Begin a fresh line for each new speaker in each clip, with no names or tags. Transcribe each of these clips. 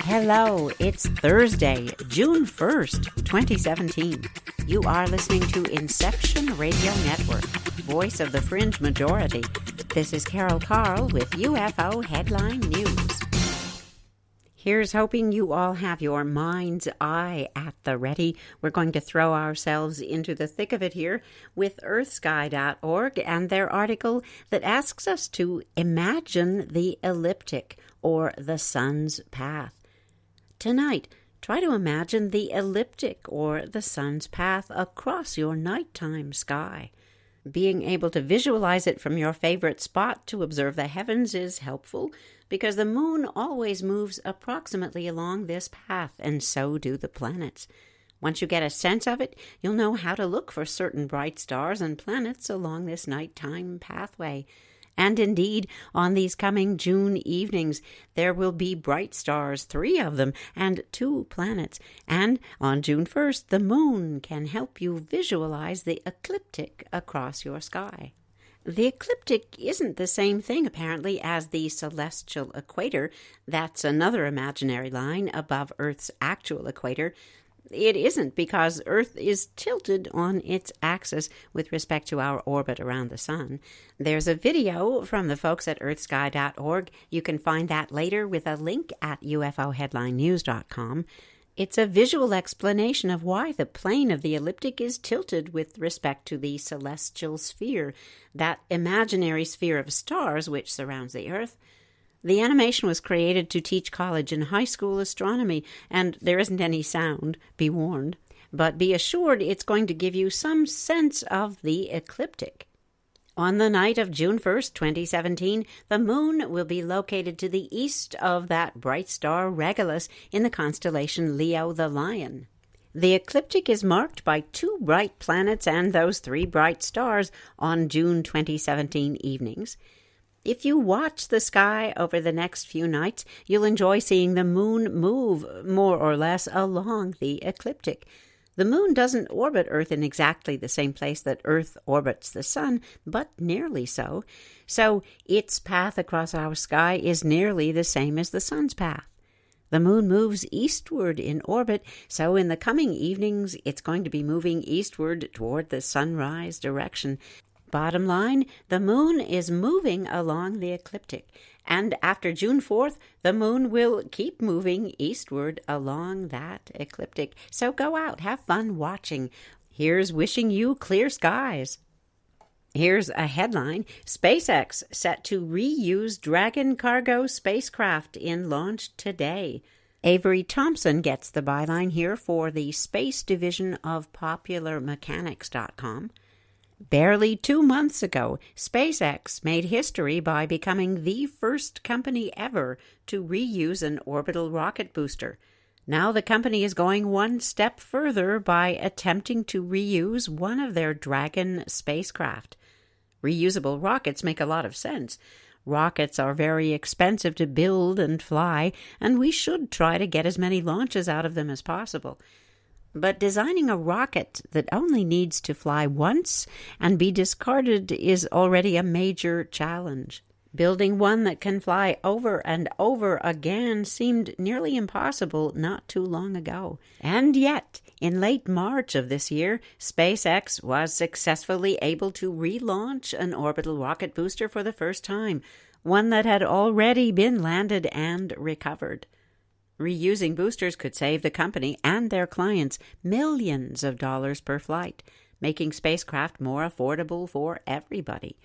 Hello, it's Thursday, June 1st, 2017. You are listening to Inception Radio Network, voice of the fringe majority. This is Carol Carl with ufo-headline-news. Here's hoping you all have your mind's eye at the ready. We're going to throw ourselves into the thick of it here with earthsky.org and their article that asks us to imagine the ecliptic, or the sun's path. Tonight, try to imagine the ecliptic, or the sun's path, across your nighttime sky. Being able to visualize it from your favorite spot to observe the heavens is helpful because the moon always moves approximately along this path, and so do the planets. Once you get a sense of it, you'll know how to look for certain bright stars and planets along this nighttime pathway. And indeed, on these coming June evenings, there will be bright stars, 3 of them, and 2 planets. And on June 1st, the moon can help you visualize the ecliptic across your sky. The ecliptic isn't the same thing, apparently, as the celestial equator. That's another imaginary line above Earth's actual equator. It isn't, because Earth is tilted on its axis with respect to our orbit around the sun. There's a video from the folks at earthsky.org. You can find that later with a link at ufo-headline-news.com. It's a visual explanation of why the plane of the ecliptic is tilted with respect to the celestial sphere, that imaginary sphere of stars which surrounds the Earth. The animation was created to teach college and high school astronomy, and there isn't any sound, be warned. But be assured it's going to give you some sense of the ecliptic. On the night of June 1st, 2017, the moon will be located to the east of that bright star Regulus in the constellation Leo the Lion. The ecliptic is marked by 2 bright planets and those 3 bright stars on June 2017 evenings. If you watch the sky over the next few nights, you'll enjoy seeing the moon move more or less along the ecliptic. The moon doesn't orbit Earth in exactly the same place that Earth orbits the sun, but nearly so. So its path across our sky is nearly the same as the sun's path. The moon moves eastward in orbit, so in the coming evenings it's going to be moving eastward toward the sunrise direction. Bottom line, the moon is moving along the ecliptic, and after June 4th, the moon will keep moving eastward along that ecliptic. So go out, have fun watching. Here's wishing you clear skies. Here's a headline: SpaceX set to reuse Dragon cargo spacecraft in launch today. Avery Thompson gets the byline here for the space division of PopularMechanics.com. Barely 2 months ago, SpaceX made history by becoming the first company ever to reuse an orbital rocket booster. Now the company is going one step further by attempting to reuse one of their Dragon spacecraft. Reusable rockets make a lot of sense. Rockets are very expensive to build and fly, and we should try to get as many launches out of them as possible. But designing a rocket that only needs to fly once and be discarded is already a major challenge. Building one that can fly over and over again seemed nearly impossible not too long ago. And yet, in late March of this year, SpaceX was successfully able to relaunch an orbital rocket booster for the first time, one that had already been landed and recovered. Reusing boosters could save the company and their clients millions of dollars per flight, making spacecraft more affordable for everybody.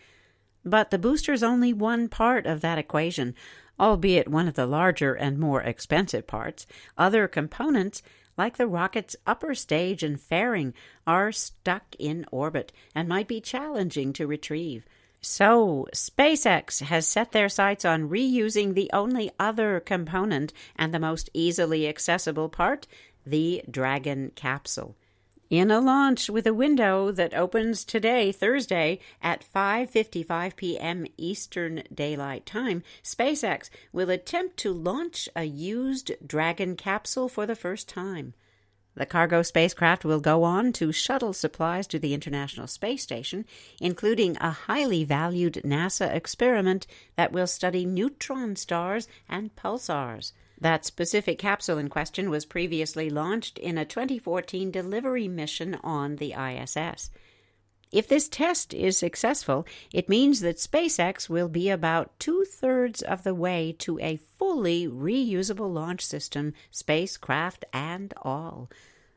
But the booster's only one part of that equation, albeit one of the larger and more expensive parts. Other components, like the rocket's upper stage and fairing, are stuck in orbit and might be challenging to retrieve. So, SpaceX has set their sights on reusing the only other component and the most easily accessible part, the Dragon capsule. In a launch with a window that opens today, Thursday, at 5:55 p.m. Eastern Daylight Time, SpaceX will attempt to launch a used Dragon capsule for the first time. The cargo spacecraft will go on to shuttle supplies to the International Space Station, including a highly valued NASA experiment that will study neutron stars and pulsars. That specific capsule in question was previously launched in a 2014 delivery mission on the ISS. If this test is successful, it means that SpaceX will be about 2/3 of the way to a fully reusable launch system, spacecraft and all.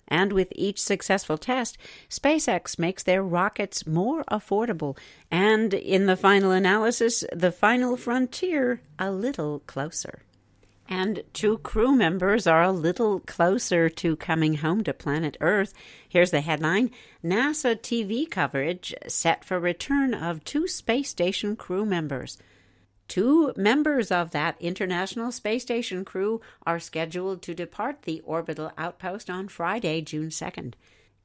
And with each successful test, SpaceX makes their rockets more affordable and, in the final analysis, the final frontier a little closer. And 2 crew members are a little closer to coming home to planet Earth. Here's the headline: NASA TV coverage set for return of 2 space station crew members. 2 members of that International Space Station crew are scheduled to depart the orbital outpost on Friday, June 2nd.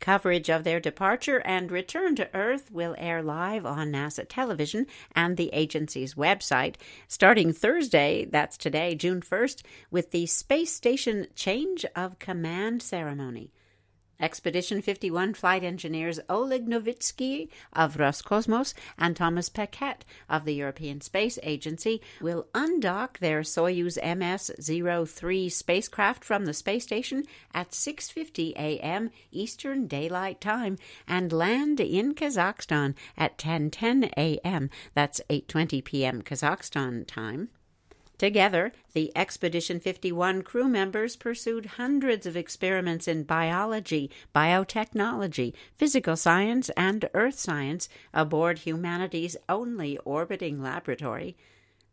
Coverage of their departure and return to Earth will air live on NASA television and the agency's website starting Thursday, that's today, June 1st, with the Space Station Change of Command ceremony. Expedition 51 flight engineers Oleg Novitsky of Roscosmos and Thomas Paquette of the European Space Agency will undock their Soyuz MS-03 spacecraft from the space station at 6:50 a.m. Eastern Daylight Time and land in Kazakhstan at 10:10 a.m. That's 8:20 p.m. Kazakhstan time. Together, the Expedition 51 crew members pursued hundreds of experiments in biology, biotechnology, physical science, and earth science aboard humanity's only orbiting laboratory.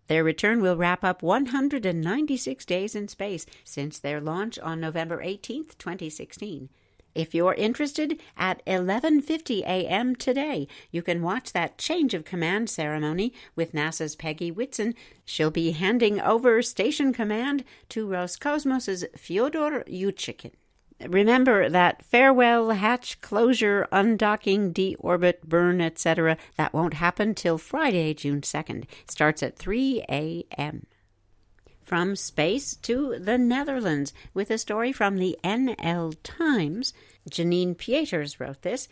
Their return will wrap up 196 days in space since their launch on November 18, 2016. If you're interested, at 11:50 a.m. today, you can watch that change of command ceremony with NASA's Peggy Whitson. She'll be handing over station command to Roscosmos's Fyodor Yudchikin. Remember that farewell, hatch closure, undocking, deorbit, burn, etc., that won't happen till Friday, June 2nd. It starts at 3 a.m. From space to the Netherlands, with a story from the NL Times. Janine Pieters wrote this.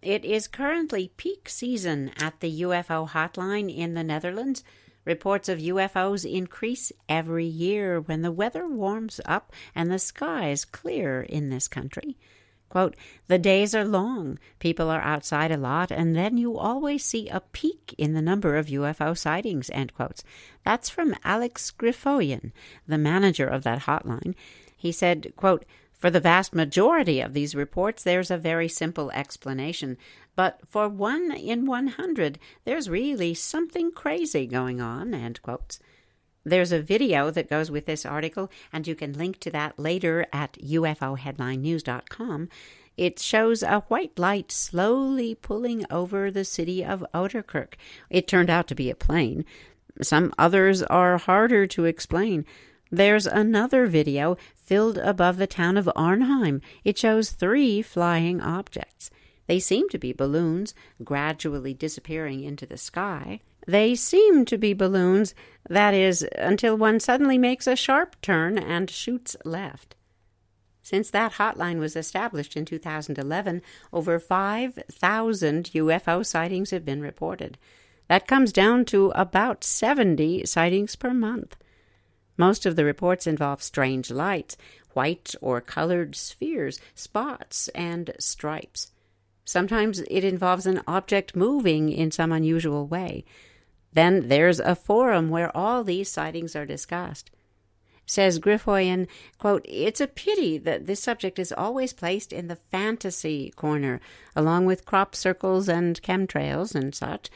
It is currently peak season at the UFO hotline in the Netherlands. Reports of UFOs increase every year when the weather warms up and the skies clear in this country. Quote, the days are long, people are outside a lot, and then you always see a peak in the number of UFO sightings, end quotes. That's from Alex Griffoyan, the manager of that hotline. He said, quote, for the vast majority of these reports, there's a very simple explanation. But for 1 in 100, there's really something crazy going on, end quotes. There's a video that goes with this article, and you can link to that later at ufo-headline-news.com. It shows a white light slowly pulling over the city of Ouderkerk. It turned out to be a plane. Some others are harder to explain. There's another video filled above the town of Arnhem. It shows 3 flying objects. They seem to be balloons, gradually disappearing into the sky. They seem to be balloons, that is, until one suddenly makes a sharp turn and shoots left. Since that hotline was established in 2011, over 5,000 UFO sightings have been reported. That comes down to about 70 sightings per month. Most of the reports involve strange lights, white or colored spheres, spots, and stripes. Sometimes it involves an object moving in some unusual way. Then there's a forum where all these sightings are discussed. Says Griffoyan, quote, it's a pity that this subject is always placed in the fantasy corner, along with crop circles and chemtrails and such.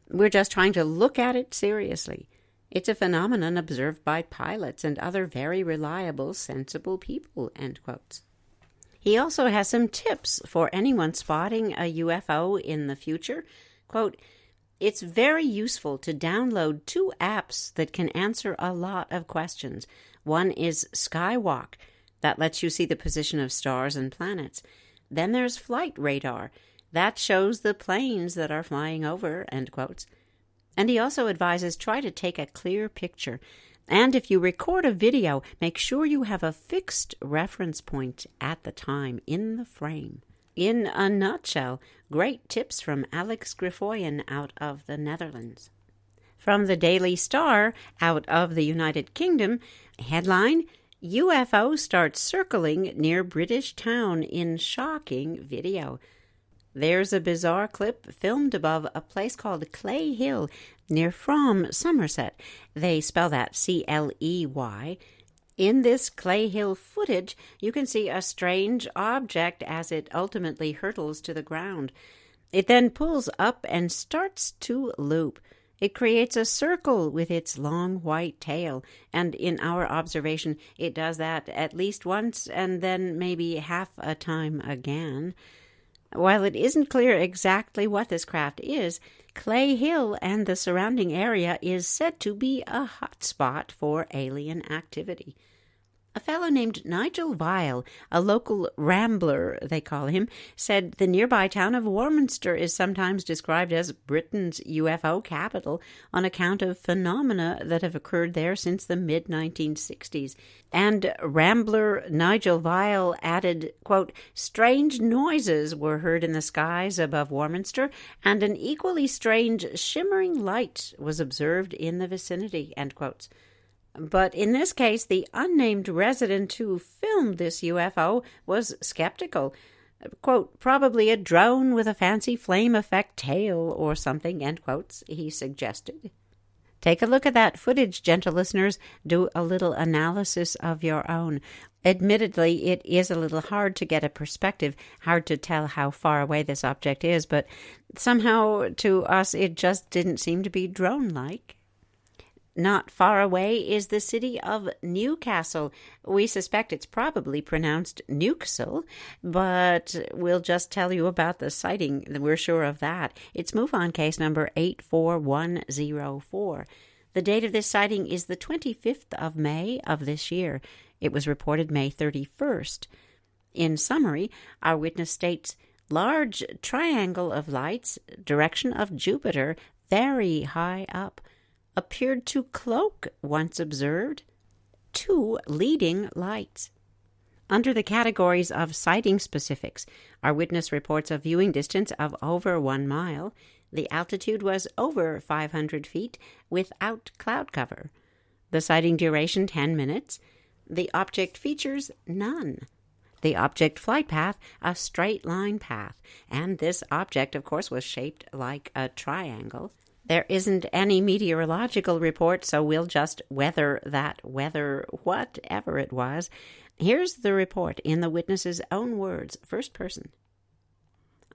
We're just trying to look at it seriously. It's a phenomenon observed by pilots and other very reliable, sensible people, end quotes. He also has some tips for anyone spotting a UFO in the future. Quote, it's very useful to download 2 apps that can answer a lot of questions. One is Skywalk, that lets you see the position of stars and planets. Then there's Flight Radar, that shows the planes that are flying over, end quotes. And he also advises try to take a clear picture. And if you record a video, make sure you have a fixed reference point at the time in the frame. In a nutshell, great tips from Alex Griffoyan out of the Netherlands. From the Daily Star out of the United Kingdom, headline, UFO starts circling near British town in shocking video. There's a bizarre clip filmed above a place called Clay Hill near Frome, Somerset. They spell that C-L-E-Y. In this Clay Hill footage, you can see a strange object as it ultimately hurtles to the ground. It then pulls up and starts to loop. It creates a circle with its long white tail, and in our observation, it does that at least once and then maybe half a time again. While it isn't clear exactly what this craft is, Clay Hill and the surrounding area is said to be a hotspot for alien activity. A fellow named Nigel Vile, a local rambler, they call him, said the nearby town of Warminster is sometimes described as Britain's UFO capital on account of phenomena that have occurred there since the mid-1960s. And rambler Nigel Vile added, quote, strange noises were heard in the skies above Warminster, and an equally strange shimmering light was observed in the vicinity, end quotes. But in this case, the unnamed resident who filmed this UFO was skeptical. Quote, probably a drone with a fancy flame effect tail or something, end quotes, he suggested. Take a look at that footage, gentle listeners. Do a little analysis of your own. Admittedly, it is a little hard to get a perspective, hard to tell how far away this object is, but somehow to us it just didn't seem to be drone-like. Not far away is the city of Newcastle. We suspect it's probably pronounced Newcastle, but we'll just tell you about the sighting. We're sure of that. It's MUFON case number 84104. The date of this sighting is the 25th of May of this year. It was reported May 31st. In summary, our witness states, large triangle of lights, direction of Jupiter, very high up. Appeared to cloak once observed. 2 leading lights. Under the categories of sighting specifics, our witness reports a viewing distance of over 1 mile. The altitude was over 500 feet without cloud cover. The sighting duration 10 minutes. The object features none. The object flight path, a straight line path. And this object, of course, was shaped like a triangle. There isn't any meteorological report, so we'll just weather that weather, whatever it was. Here's the report in the witness's own words, first person.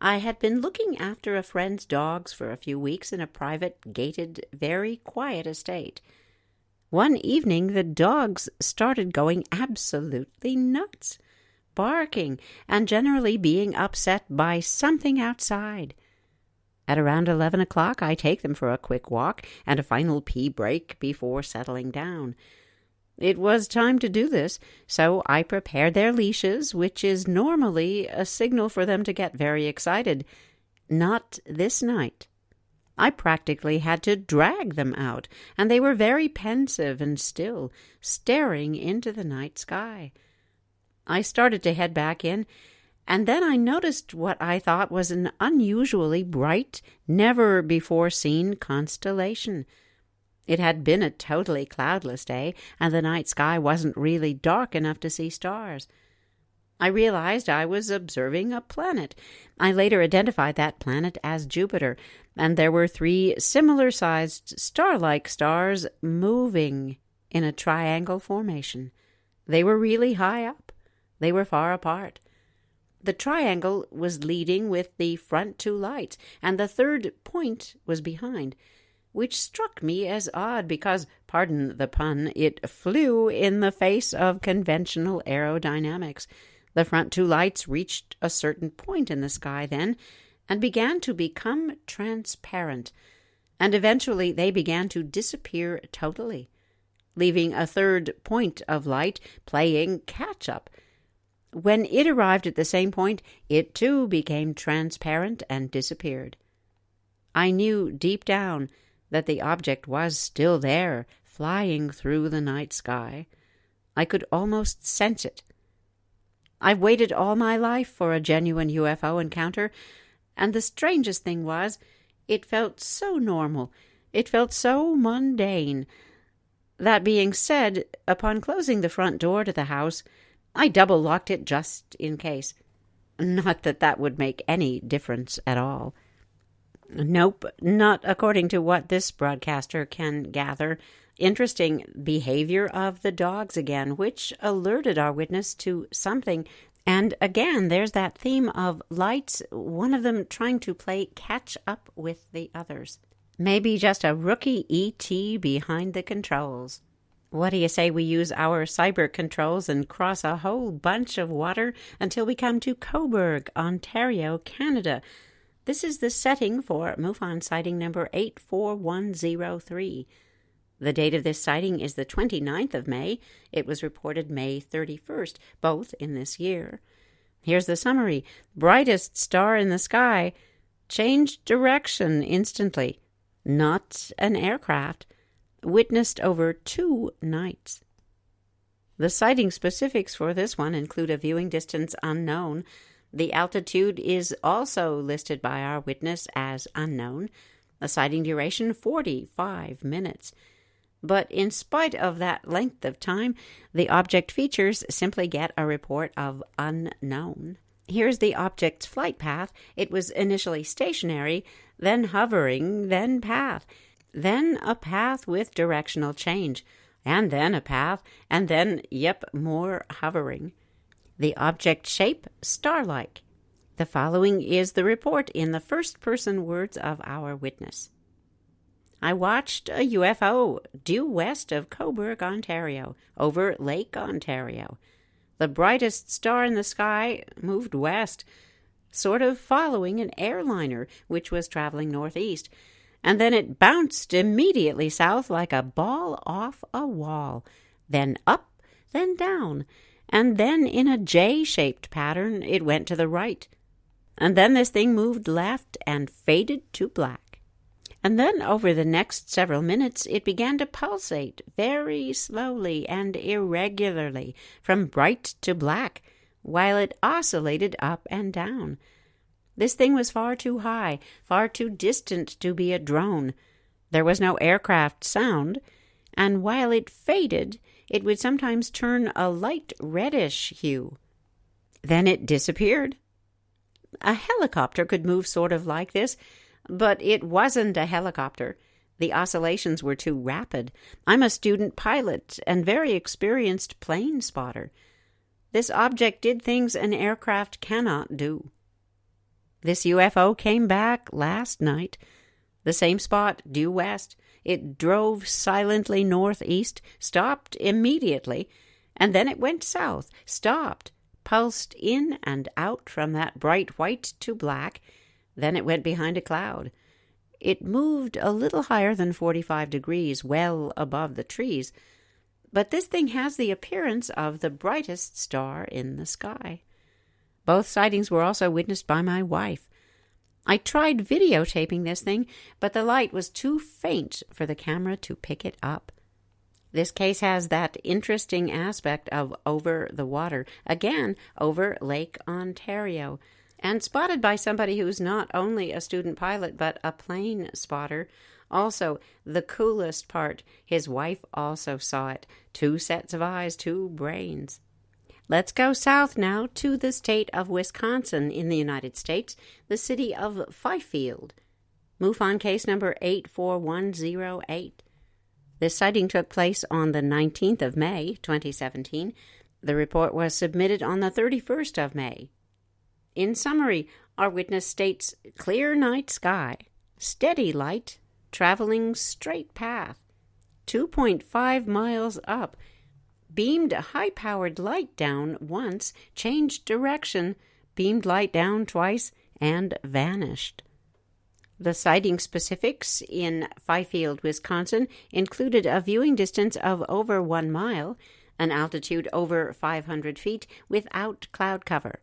I had been looking after a friend's dogs for a few weeks in a private, gated, very quiet estate. One evening, the dogs started going absolutely nuts, barking and generally being upset by something outside. At around 11 o'clock, I take them for a quick walk and a final pee break before settling down. It was time to do this, so I prepared their leashes, which is normally a signal for them to get very excited. Not this night. I practically had to drag them out, and they were very pensive and still, staring into the night sky. I started to head back in, and then I noticed what I thought was an unusually bright, never-before-seen constellation. It had been a totally cloudless day, and the night sky wasn't really dark enough to see stars. I realized I was observing a planet. I later identified that planet as Jupiter, and there were 3 similar-sized star-like stars moving in a triangle formation. They were really high up. They were far apart. The triangle was leading with the front 2 lights, and the 3rd point was behind, which struck me as odd because, pardon the pun, it flew in the face of conventional aerodynamics. The front 2 lights reached a certain point in the sky then, and began to become transparent, and eventually they began to disappear totally, leaving a 3rd point of light playing catch-up. When it arrived at the same point, it too became transparent and disappeared. I knew deep down that the object was still there, flying through the night sky. I could almost sense it. I've waited all my life for a genuine UFO encounter, and the strangest thing was, it felt so normal. It felt so mundane. That being said, upon closing the front door to the house, I double-locked it just in case. Not that that would make any difference at all. Nope, not according to what this broadcaster can gather. Interesting behavior of the dogs again, which alerted our witness to something. And again, there's that theme of lights, one of them trying to play catch up with the others. Maybe just a rookie ET behind the controls. What do you say we use our cyber controls and cross a whole bunch of water until we come to Cobourg, Ontario, Canada? This is the setting for MUFON sighting number 84103. The date of this sighting is the 29th of May. It was reported May 31st, both in this year. Here's the summary. Brightest star in the sky. Changed direction instantly. Not an aircraft. Witnessed over 2 nights. The sighting specifics for this one include a viewing distance unknown. The altitude is also listed by our witness as unknown. A sighting duration 45 minutes. But in spite of that length of time, the object features simply get a report of unknown. Here's the object's flight path. It was initially stationary, then hovering, then path. Then a path with directional change, and then a path, and then, more hovering. The object shape, star-like. The following is the report in the first-person words of our witness. I watched a UFO due west of Cobourg, Ontario, over Lake Ontario. The brightest star in the sky moved west, sort of following an airliner which was traveling northeast, and then it bounced immediately south like a ball off a wall, then up, then down, and then in a J-shaped pattern it went to the right. And then this thing moved left and faded to black. And then over the next several minutes it began to pulsate very slowly and irregularly from bright to black, while it oscillated up and down. This thing was far too high, far too distant to be a drone. There was no aircraft sound, and while it faded, it would sometimes turn a light reddish hue. Then it disappeared. A helicopter could move sort of like this, but it wasn't a helicopter. The oscillations were too rapid. I'm a student pilot and very experienced plane spotter. This object did things an aircraft cannot do. This UFO came back last night. The same spot, due west. It drove silently northeast, stopped immediately, and then it went south, stopped, pulsed in and out from that bright white to black. Then it went behind a cloud. It moved a little higher than 45 degrees, well above the trees. But this thing has the appearance of the brightest star in the sky. Both sightings were also witnessed by my wife. I tried videotaping this thing, but the light was too faint for the camera to pick it up. This case has that interesting aspect of over the water, again, over Lake Ontario, and spotted by somebody who's not only a student pilot but a plane spotter. Also, the coolest part, his wife also saw it. 2 sets of eyes, 2 brains. Let's go south now to the state of Wisconsin in the United States, the city of Fifield. MUFON case number 84108. This sighting took place on the 19th of May, 2017. The report was submitted on the 31st of May. In summary, our witness states clear night sky, steady light, traveling straight path, 2.5 miles up, beamed high-powered light down once, changed direction, beamed light down twice, and vanished. The sighting specifics in Fifield, Wisconsin included a viewing distance of over 1 mile, an altitude over 500 feet without cloud cover.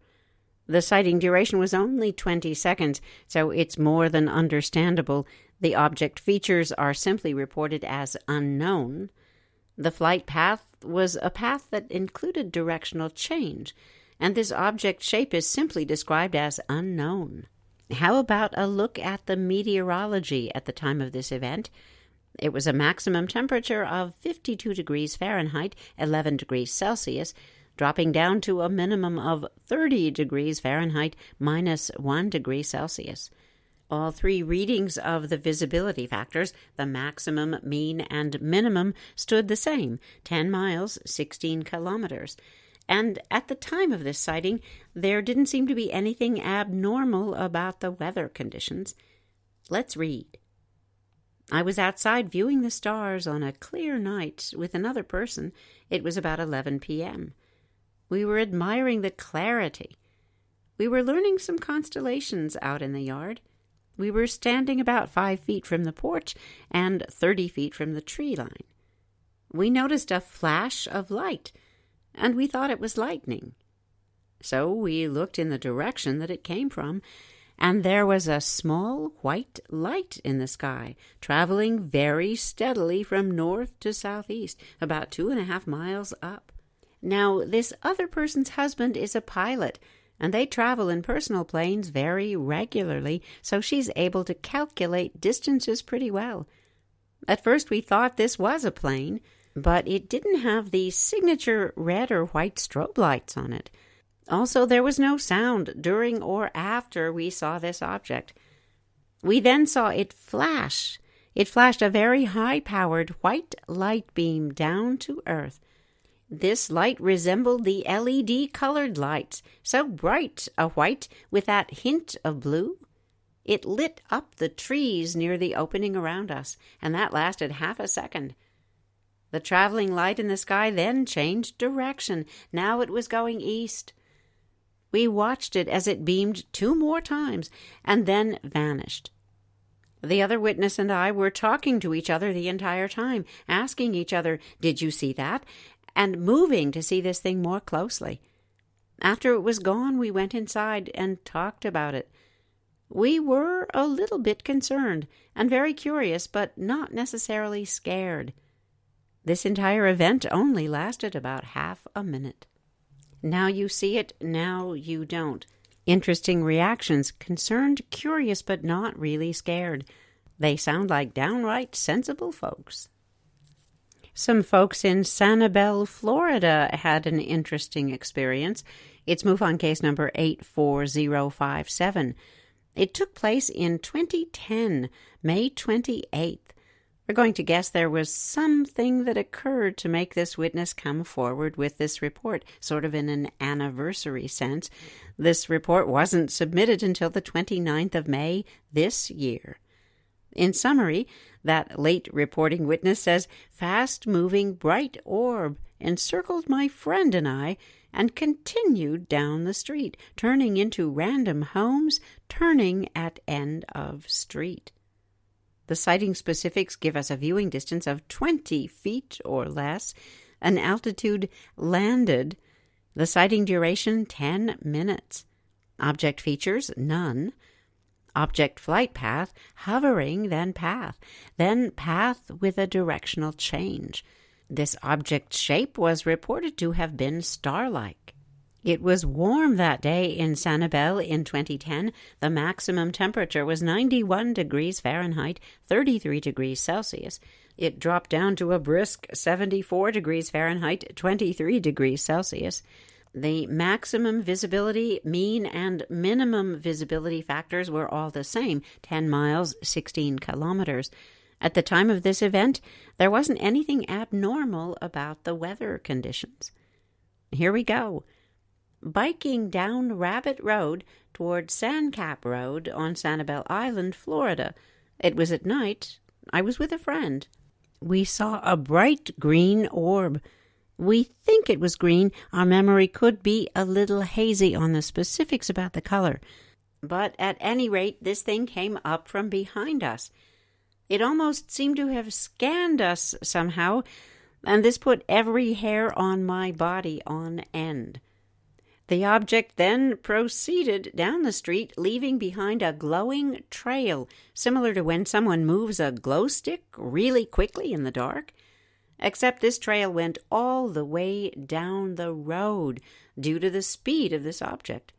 The sighting duration was only 20 seconds, so it's more than understandable. The object features are simply reported as unknown. The flight path was a path that included directional change, and this object shape is simply described as unknown. How about a look at the meteorology at the time of this event? It was a maximum temperature of 52 degrees Fahrenheit, 11 degrees Celsius, dropping down to a minimum of 30 degrees Fahrenheit, minus 1 degree Celsius. All three readings of the visibility factors, the maximum, mean, and minimum, stood the same, 10 miles, 16 kilometers. And at the time of this sighting, there didn't seem to be anything abnormal about the weather conditions. Let's read. I was outside viewing the stars on a clear night with another person. It was about 11 p.m. We were admiring the clarity. We were learning some constellations out in the yard. We were standing about 5 feet from the porch and 30 feet from the tree line. We noticed a flash of light, and we thought it was lightning. So we looked in the direction that it came from, and there was a small white light in the sky, traveling very steadily from north to southeast, about 2.5 miles up. Now, this other person's husband is a pilot, and they travel in personal planes very regularly, so she's able to calculate distances pretty well. At first we thought this was a plane, but it didn't have the signature red or white strobe lights on it. Also, there was no sound during or after we saw this object. We then saw it flash. It flashed a very high-powered white light beam down to Earth. This light resembled the LED-colored lights, so bright a white with that hint of blue. It lit up the trees near the opening around us, and that lasted half a second. The traveling light in the sky then changed direction. Now it was going east. We watched it as it beamed 2 more times and then vanished. The other witness and I were talking to each other the entire time, asking each other, "Did you see that?" and moving to see this thing more closely. After it was gone, we went inside and talked about it. We were a little bit concerned and very curious, but not necessarily scared. This entire event only lasted about half a minute. Now you see it, now you don't. Interesting reactions, concerned, curious, but not really scared. They sound like downright sensible folks. Some folks in Sanibel, Florida had an interesting experience. It's MUFON case number 84057. It took place in 2010, May 28th. We're going to guess there was something that occurred to make this witness come forward with this report, sort of in an anniversary sense. This report wasn't submitted until the 29th of May this year. In summary, that late reporting witness says, "Fast-moving bright orb encircled my friend and I and continued down the street, turning into random homes, turning at end of street." The sighting specifics give us a viewing distance of 20 feet or less, an altitude landed, the sighting duration 10 minutes, object features none, object flight path hovering, then path with a directional change. This object's shape was reported to have been star-like. It was warm that day in Sanibel in 2010. The maximum temperature was 91 degrees Fahrenheit, 33 degrees Celsius. It dropped down to a brisk 74 degrees Fahrenheit, 23 degrees Celsius. The maximum visibility, mean, and minimum visibility factors were all the same, 10 miles, 16 kilometers. At the time of this event, there wasn't anything abnormal about the weather conditions. Here we go. Biking down Rabbit Road toward Sandcap Road on Sanibel Island, Florida. It was at night. I was with a friend. We saw a bright green orb. We think it was green. Our memory could be a little hazy on the specifics about the color. But at any rate, this thing came up from behind us. It almost seemed to have scanned us somehow, and this put every hair on my body on end. The object then proceeded down the street, leaving behind a glowing trail, similar to when someone moves a glow stick really quickly in the dark. Except this trail went all the way down the road due to the speed of this object.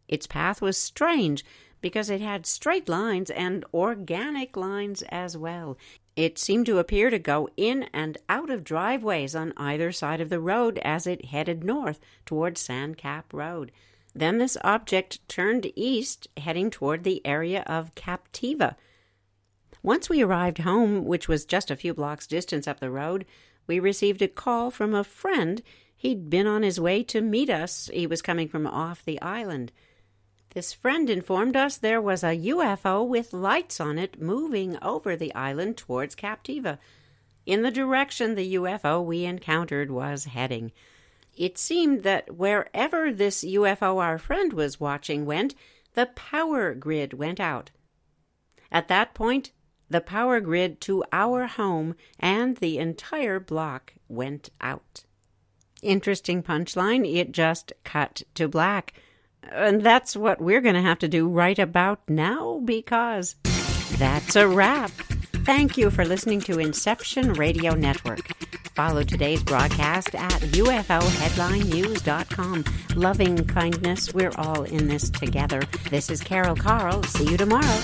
Its path was strange because it had straight lines and organic lines as well. It seemed to appear to go in and out of driveways on either side of the road as it headed north toward Sandcap Road. Then this object turned east, heading toward the area of Captiva. Once we arrived home, which was just a few blocks distance up the road, we received a call from a friend. He'd been on his way to meet us. He was coming from off the island. This friend informed us there was a UFO with lights on it moving over the island towards Captiva, in the direction the UFO we encountered was heading. It seemed that wherever this UFO our friend was watching went, the power grid went out. At that point, the power grid to our home and the entire block went out. Interesting punchline, it just cut to black. And that's what we're going to have to do right about now, because that's a wrap. Thank you for listening to Inception Radio Network. Follow today's broadcast at ufo-headline-news.com. Loving kindness, we're all in this together. This is Carol Carl. See you tomorrow.